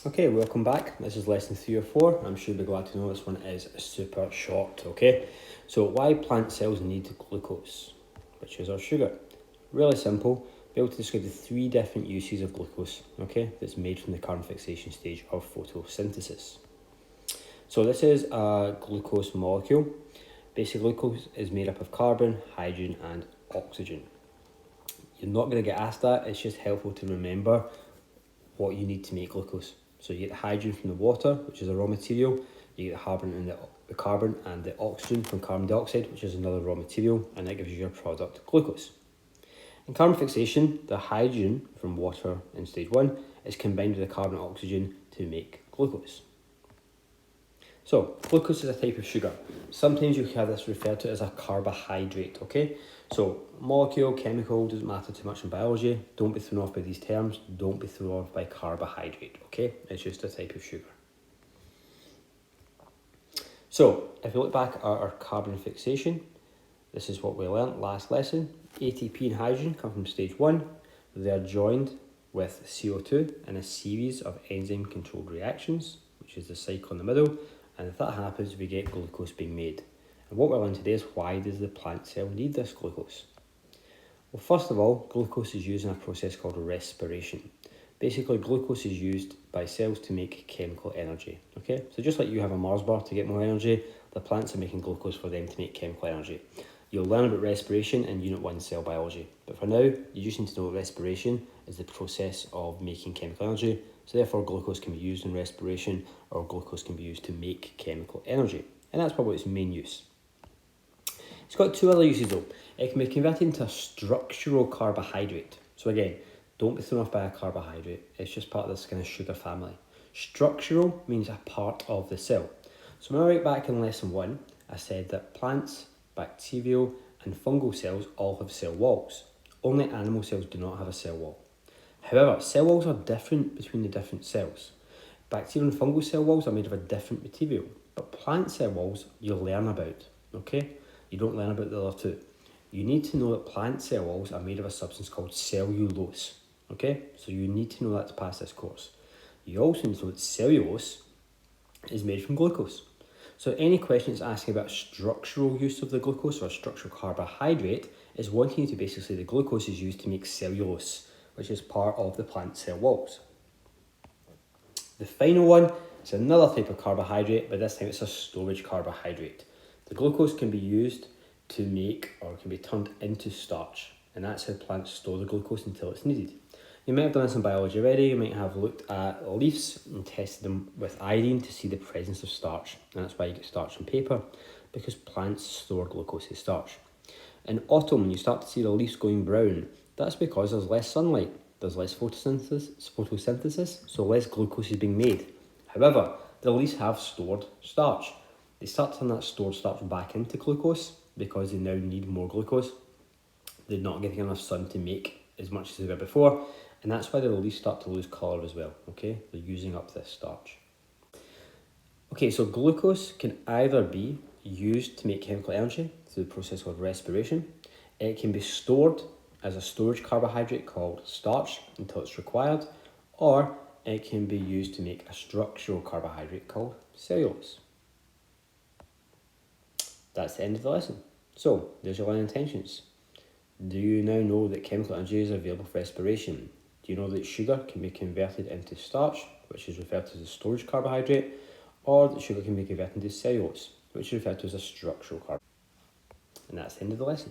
Okay, welcome back. This is lesson 3 or 4. I'm sure you'll be glad to know this one is super short, okay? So why plant cells need glucose, which is our sugar? Really simple. Be able to describe the 3 different uses of glucose, okay? That's made from the carbon fixation stage of photosynthesis. So this is a glucose molecule. Basically, glucose is made up of carbon, hydrogen and oxygen. You're not going to get asked that. It's just helpful to remember what you need to make glucose. So you get the hydrogen from the water, which is a raw material. You get the carbon and the oxygen from carbon dioxide, which is another raw material, and that gives you your product glucose. In carbon fixation, the hydrogen from water in stage 1 is combined with the carbon and oxygen to make glucose. So, glucose is a type of sugar. Sometimes you have this referred to as a carbohydrate, okay? So, molecule, chemical, doesn't matter too much in biology. Don't be thrown off by these terms. Don't be thrown off by carbohydrate, okay? It's just a type of sugar. So, if you look back at our carbon fixation, this is what we learnt last lesson. ATP and hydrogen come from stage 1. They are joined with CO2 in a series of enzyme-controlled reactions, which is the cycle in the middle. And if that happens, we get glucose being made. And what we're learning today is why does the plant cell need this glucose? Well, first of all, glucose is used in a process called respiration. Basically, glucose is used by cells to make chemical energy. Okay, so just like you have a Mars bar to get more energy, the plants are making glucose for them to make chemical energy. You'll learn about respiration in Unit 1 Cell Biology. But for now, you just need to know that respiration is the process of making chemical energy. So therefore, glucose can be used in respiration, or glucose can be used to make chemical energy. And that's probably its main use. It's got 2 other uses though. It can be converted into a structural carbohydrate. So again, don't be thrown off by a carbohydrate. It's just part of this kind of sugar family. Structural means a part of the cell. So when I write back in lesson 1, I said that plants, bacterial and fungal cells all have cell walls. Only animal cells do not have a cell wall. However, cell walls are different between the different cells. Bacterial and fungal cell walls are made of a different material, but plant cell walls you'll learn about, okay? You don't learn about the other 2. You need to know that plant cell walls are made of a substance called cellulose, okay? So you need to know that to pass this course. You also need to know that cellulose is made from glucose. So any question that's asking about structural use of the glucose or a structural carbohydrate is wanting you to basically say the glucose is used to make cellulose, which is part of the plant cell walls. The final one is another type of carbohydrate, but this time it's a storage carbohydrate. The glucose can be used to make or can be turned into starch, and that's how plants store the glucose until it's needed. You might have done this in biology already. You might have looked at leaves and tested them with iodine to see the presence of starch, and that's why you get starch in paper, because plants store glucose as starch. In autumn, when you start to see the leaves going brown, that's because there's less sunlight, there's less photosynthesis, so less glucose is being made. However, the leaves have stored starch. They start to turn that stored starch back into glucose because they now need more glucose. They're not getting enough sun to make as much as they were before, and that's why the leaves start to lose colour as well, okay? They're using up this starch. Okay, so glucose can either be used to make chemical energy through the process called respiration. It can be stored as a storage carbohydrate called starch until it's required, or it can be used to make a structural carbohydrate called cellulose. That's the end of the lesson. So, there's your learning intentions. Do you now know that chemical energy is available for respiration? Do you know that sugar can be converted into starch, which is referred to as a storage carbohydrate, or that sugar can be converted into cellulose, which is referred to as a structural carbohydrate? And that's the end of the lesson.